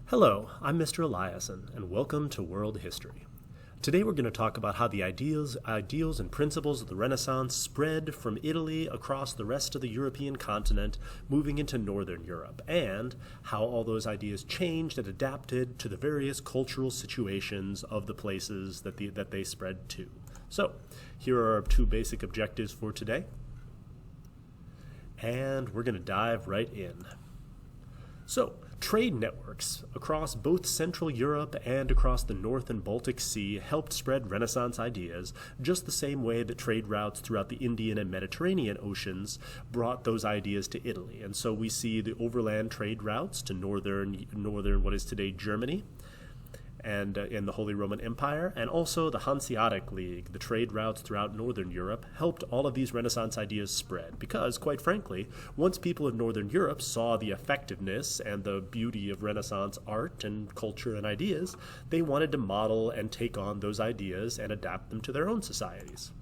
Hello, I'm Mr. Eliason, and welcome to World History. Today we're going to talk about how the ideals and principles of the Renaissance spread from Italy across the rest of the European continent, moving into Northern Europe, and how all those ideas changed and adapted to the various cultural situations of the places that they spread to. So, here are our two basic objectives for today, and we're going to dive right in. So, trade networks across both Central Europe and across the North and Baltic Sea helped spread Renaissance ideas just the same way that trade routes throughout the Indian and Mediterranean oceans brought those ideas to Italy. And so we see the overland trade routes to northern what is today Germany, and in the Holy Roman Empire, and also the Hanseatic League, the trade routes throughout Northern Europe, helped all of these Renaissance ideas spread. Because, quite frankly, once people in Northern Europe saw the effectiveness and the beauty of Renaissance art and culture and ideas, they wanted to model and take on those ideas and adapt them to their own societies.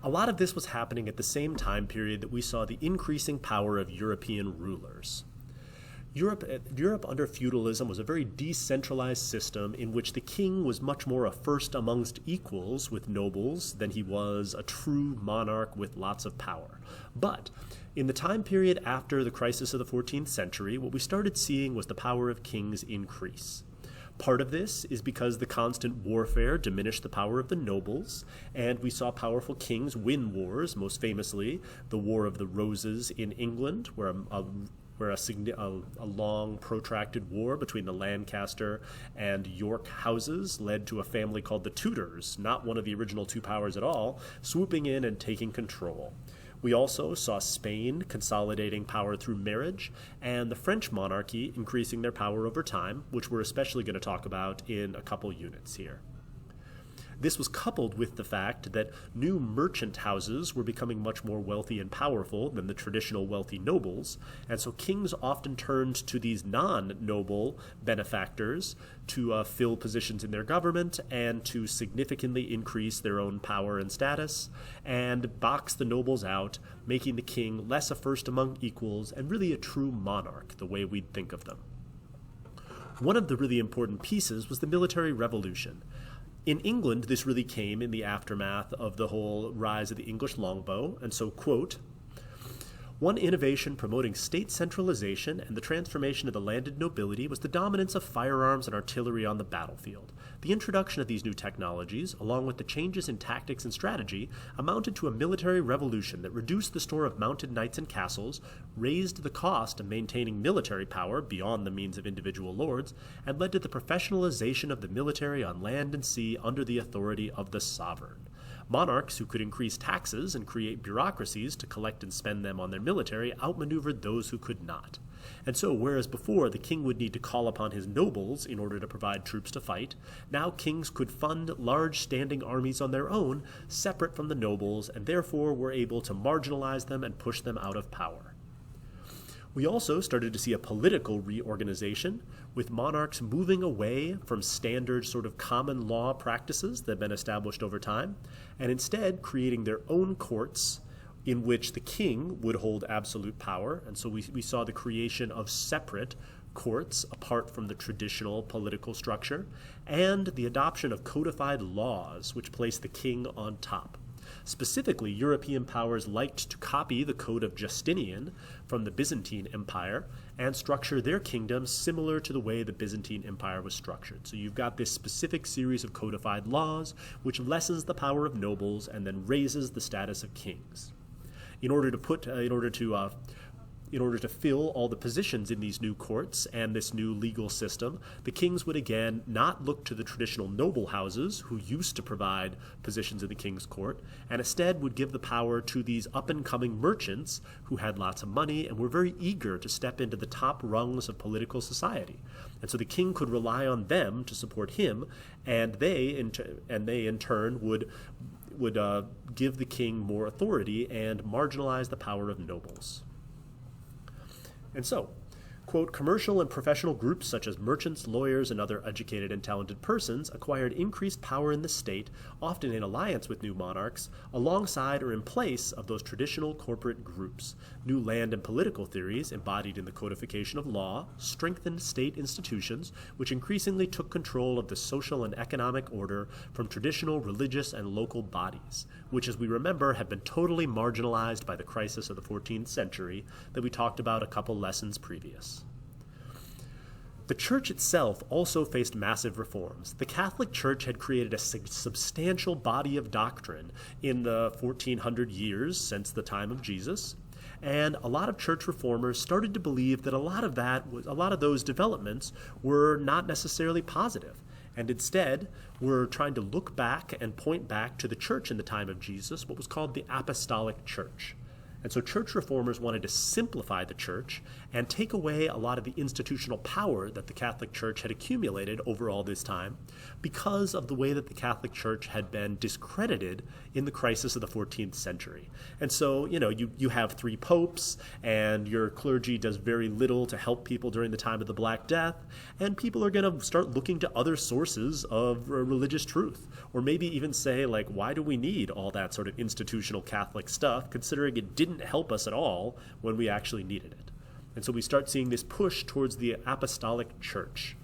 A lot of this was happening at the same time period that we saw the increasing power of European rulers. Europe under feudalism was a very decentralized system in which the king was much more a first amongst equals with nobles than he was a true monarch with lots of power. But in the time period after the crisis of the 14th century, what we started seeing was the power of kings increase. Part of this is because the constant warfare diminished the power of the nobles, and we saw powerful kings win wars, most famously the War of the Roses in England, where a long, protracted war between the Lancaster and York houses led to a family called the Tudors, not one of the original two powers at all, swooping in and taking control. We also saw Spain consolidating power through marriage, and the French monarchy increasing their power over time, which we're especially going to talk about in a couple units here. This was coupled with the fact that new merchant houses were becoming much more wealthy and powerful than the traditional wealthy nobles, and so kings often turned to these non-noble benefactors to fill positions in their government and to significantly increase their own power and status, and box the nobles out, making the king less a first among equals and really a true monarch, the way we'd think of them. One of the really important pieces was the military revolution. In England, this really came in the aftermath of the whole rise of the English longbow, and so, quote, "One innovation promoting state centralization and the transformation of the landed nobility was the dominance of firearms and artillery on the battlefield. The introduction of these new technologies, along with the changes in tactics and strategy, amounted to a military revolution that reduced the store of mounted knights and castles, raised the cost of maintaining military power beyond the means of individual lords, and led to the professionalization of the military on land and sea under the authority of the sovereign. Monarchs who could increase taxes and create bureaucracies to collect and spend them on their military outmaneuvered those who could not. And so, whereas before the king would need to call upon his nobles in order to provide troops to fight, now kings could fund large standing armies on their own, separate from the nobles, and therefore were able to marginalize them and push them out of power. We also started to see a political reorganization, with monarchs moving away from standard sort of common law practices that had been established over time, and instead creating their own courts in which the king would hold absolute power. And so we saw the creation of separate courts apart from the traditional political structure, and the adoption of codified laws which placed the king on top. Specifically, European powers liked to copy the Code of Justinian from the Byzantine Empire and structure their kingdoms similar to the way the Byzantine Empire was structured. So you've got this specific series of codified laws which lessens the power of nobles and then raises the status of kings. In order to fill all the positions in these new courts and this new legal system, the kings would again not look to the traditional noble houses who used to provide positions in the king's court, and instead would give the power to these up-and-coming merchants who had lots of money and were very eager to step into the top rungs of political society. And so the king could rely on them to support him, and they in turn would give the king more authority and marginalize the power of nobles. And so, Quote, commercial and professional groups such as merchants, lawyers, and other educated and talented persons acquired increased power in the state, often in alliance with new monarchs, alongside or in place of those traditional corporate groups. New land and political theories, embodied in the codification of law, strengthened state institutions, which increasingly took control of the social and economic order from traditional religious and local bodies, which, as we remember, had been totally marginalized by the crisis of the 14th century that we talked about a couple lessons previous. The church itself also faced massive reforms. The Catholic Church had created a substantial body of doctrine in the 1400 years since the time of Jesus, and a lot of church reformers started to believe that a lot of those developments were not necessarily positive, and instead were trying to look back and point back to the church in the time of Jesus, what was called the Apostolic Church. And so church reformers wanted to simplify the church and take away a lot of the institutional power that the Catholic Church had accumulated over all this time because of the way that the Catholic Church had been discredited in the crisis of the 14th century. And so, you have 3 popes, and your clergy does very little to help people during the time of the Black Death, and people are going to start looking to other sources of religious truth, or maybe even say, like, why do we need all that sort of institutional Catholic stuff, considering it didn't help us at all when we actually needed it. And so we start seeing this push towards the Apostolic Church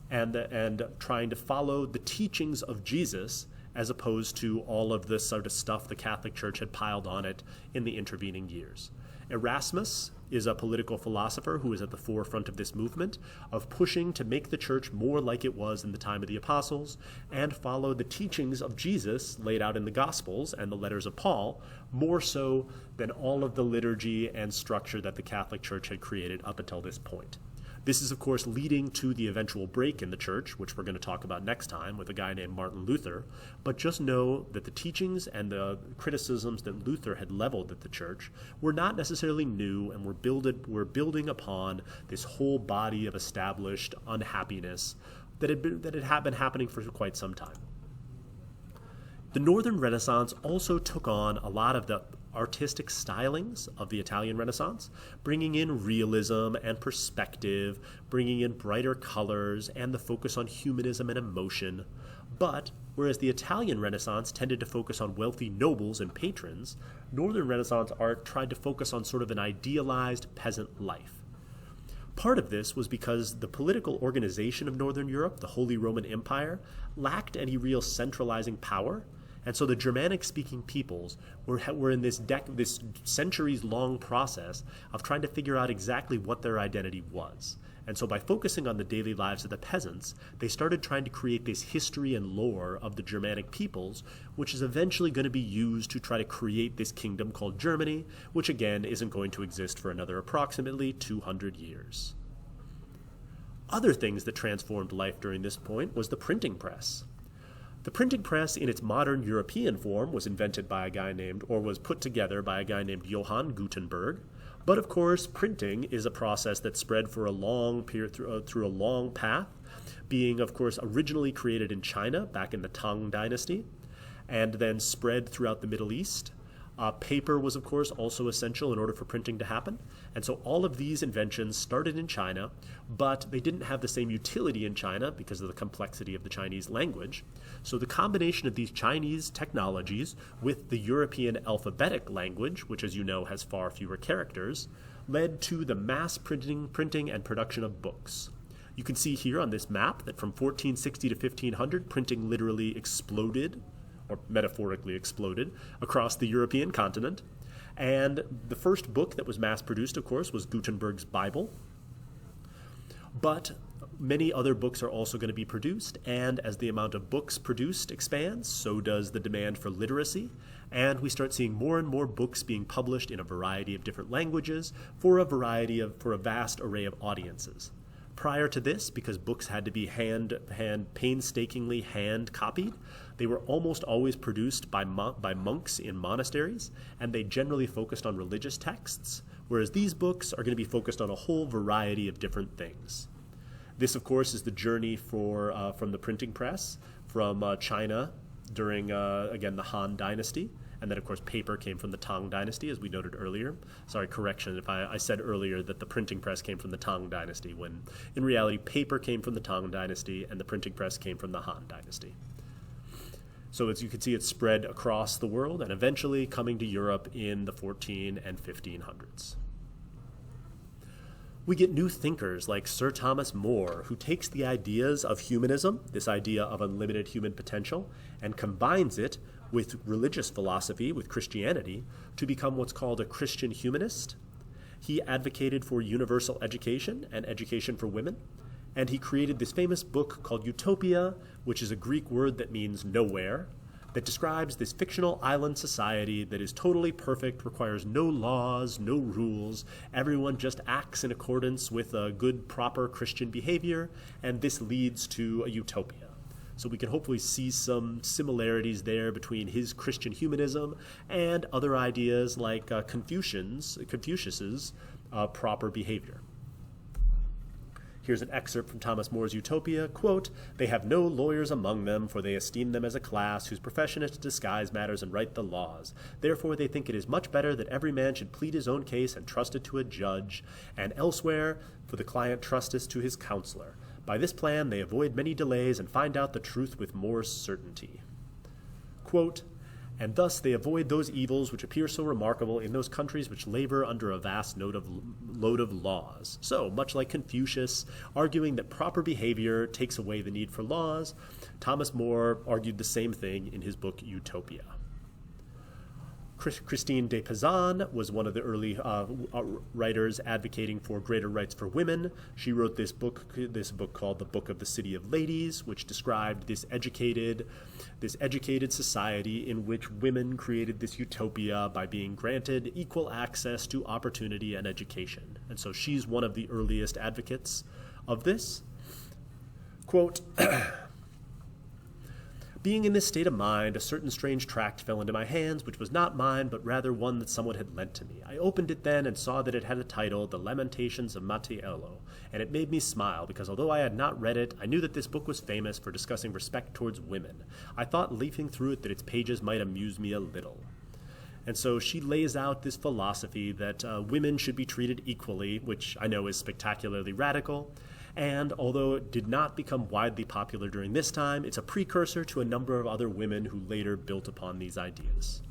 and trying to follow the teachings of Jesus as opposed to all of this sort of stuff the Catholic Church had piled on it in the intervening years. Erasmus is a political philosopher who is at the forefront of this movement of pushing to make the church more like it was in the time of the apostles and follow the teachings of Jesus laid out in the Gospels and the letters of Paul, more so than all of the liturgy and structure that the Catholic Church had created up until this point. This is, of course, leading to the eventual break in the church, which we're going to talk about next time with a guy named Martin Luther. But just know that the teachings and the criticisms that Luther had leveled at the church were not necessarily new and were building upon this whole body of established unhappiness that had been happening for quite some time. The Northern Renaissance also took on a lot of the artistic stylings of the Italian Renaissance, bringing in realism and perspective, bringing in brighter colors and the focus on humanism and emotion. But whereas the Italian Renaissance tended to focus on wealthy nobles and patrons, Northern Renaissance art tried to focus on sort of an idealized peasant life. Part of this was because the political organization of Northern Europe, the Holy Roman Empire, lacked any real centralizing power. And so the Germanic-speaking peoples were in this centuries-long process of trying to figure out exactly what their identity was. And so by focusing on the daily lives of the peasants, they started trying to create this history and lore of the Germanic peoples, which is eventually going to be used to try to create this kingdom called Germany, which again isn't going to exist for another approximately 200 years. Other things that transformed life during this point was the printing press. The printing press in its modern European form was invented by was put together by a guy named Johann Gutenberg. But of course, printing is a process that spread for a long period through a long path, being of course originally created in China back in the Tang Dynasty, and then spread throughout the Middle East. Paper was, of course, also essential in order for printing to happen. And so all of these inventions started in China, but they didn't have the same utility in China because of the complexity of the Chinese language. So the combination of these Chinese technologies with the European alphabetic language, which, as you know, has far fewer characters, led to the mass printing and production of books. You can see here on this map that from 1460 to 1500, printing literally exploded, or metaphorically exploded, across the European continent. And the first book that was mass-produced, of course, was Gutenberg's Bible. But many other books are also going to be produced, and as the amount of books produced expands, so does the demand for literacy, and we start seeing more and more books being published in a variety of different languages for a vast array of audiences. Prior to this, because books had to be painstakingly hand-copied, they were almost always produced by monks in monasteries, and they generally focused on religious texts, whereas these books are going to be focused on a whole variety of different things. This, of course, is the journey from the printing press from China during, again, the Han Dynasty, And then, of course, paper came from the Tang Dynasty, as we noted earlier. Sorry, correction if I said earlier that the printing press came from the Tang Dynasty, when in reality, paper came from the Tang Dynasty and the printing press came from the Han Dynasty. So as you can see, it spread across the world and eventually coming to Europe in the 14 and 1500s. We get new thinkers like Sir Thomas More, who takes the ideas of humanism, this idea of unlimited human potential, and combines it with religious philosophy, with Christianity, to become what's called a Christian humanist. He advocated for universal education and education for women, and he created this famous book called Utopia, which is a Greek word that means nowhere, that describes this fictional island society that is totally perfect, requires no laws, no rules. Everyone just acts in accordance with a good, proper Christian behavior, and this leads to a utopia. So we can hopefully see some similarities there between his Christian humanism and other ideas like Confucius's proper behavior. Here's an excerpt from Thomas More's Utopia, quote, "They have no lawyers among them, for they esteem them as a class whose profession is to disguise matters and write the laws. Therefore they think it is much better that every man should plead his own case and trust it to a judge, and elsewhere for the client trusteth to his counselor. By this plan they avoid many delays and find out the truth with more certainty." Quote, "And thus they avoid those evils which appear so remarkable in those countries which labor under a vast load of laws." So, much like Confucius, arguing that proper behavior takes away the need for laws, Thomas More argued the same thing in his book Utopia. Christine de Pizan was one of the early writers advocating for greater rights for women. She wrote this book called The Book of the City of Ladies, which described this educated society in which women created this utopia by being granted equal access to opportunity and education. And so she's one of the earliest advocates of this. Quote, "Being in this state of mind, a certain strange tract fell into my hands, which was not mine, but rather one that someone had lent to me. I opened it then and saw that it had a title, The Lamentations of Mattiello, and it made me smile, because although I had not read it, I knew that this book was famous for discussing respect towards women. I thought, leafing through it, that its pages might amuse me a little." And so she lays out this philosophy that women should be treated equally, which I know is spectacularly radical. And although it did not become widely popular during this time, it's a precursor to a number of other women who later built upon these ideas.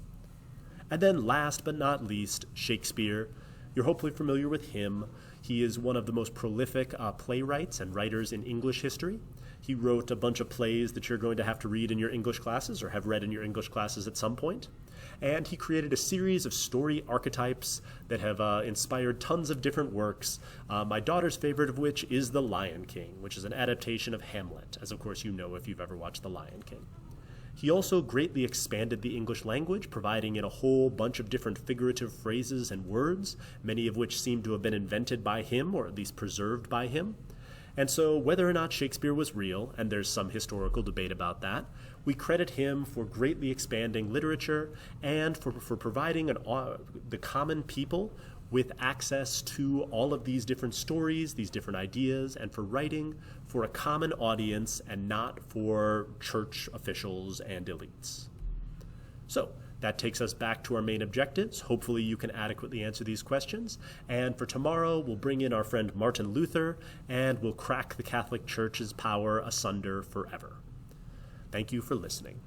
And then last but not least, Shakespeare. You're hopefully familiar with him. He is one of the most prolific playwrights and writers in English history. He wrote a bunch of plays that you're going to have to read in your English classes or have read in your English classes at some point. And he created a series of story archetypes that have inspired tons of different works, my daughter's favorite of which is The Lion King, which is an adaptation of Hamlet, as of course you know if you've ever watched The Lion King. He also greatly expanded the English language, providing in a whole bunch of different figurative phrases and words, many of which seem to have been invented by him, or at least preserved by him. And so whether or not Shakespeare was real, and there's some historical debate about that, we credit him for greatly expanding literature and for providing the common people with access to all of these different stories, these different ideas, and for writing for a common audience and not for church officials and elites. So that takes us back to our main objectives. Hopefully you can adequately answer these questions. And for tomorrow, we'll bring in our friend Martin Luther, and we'll crack the Catholic Church's power asunder forever. Thank you for listening.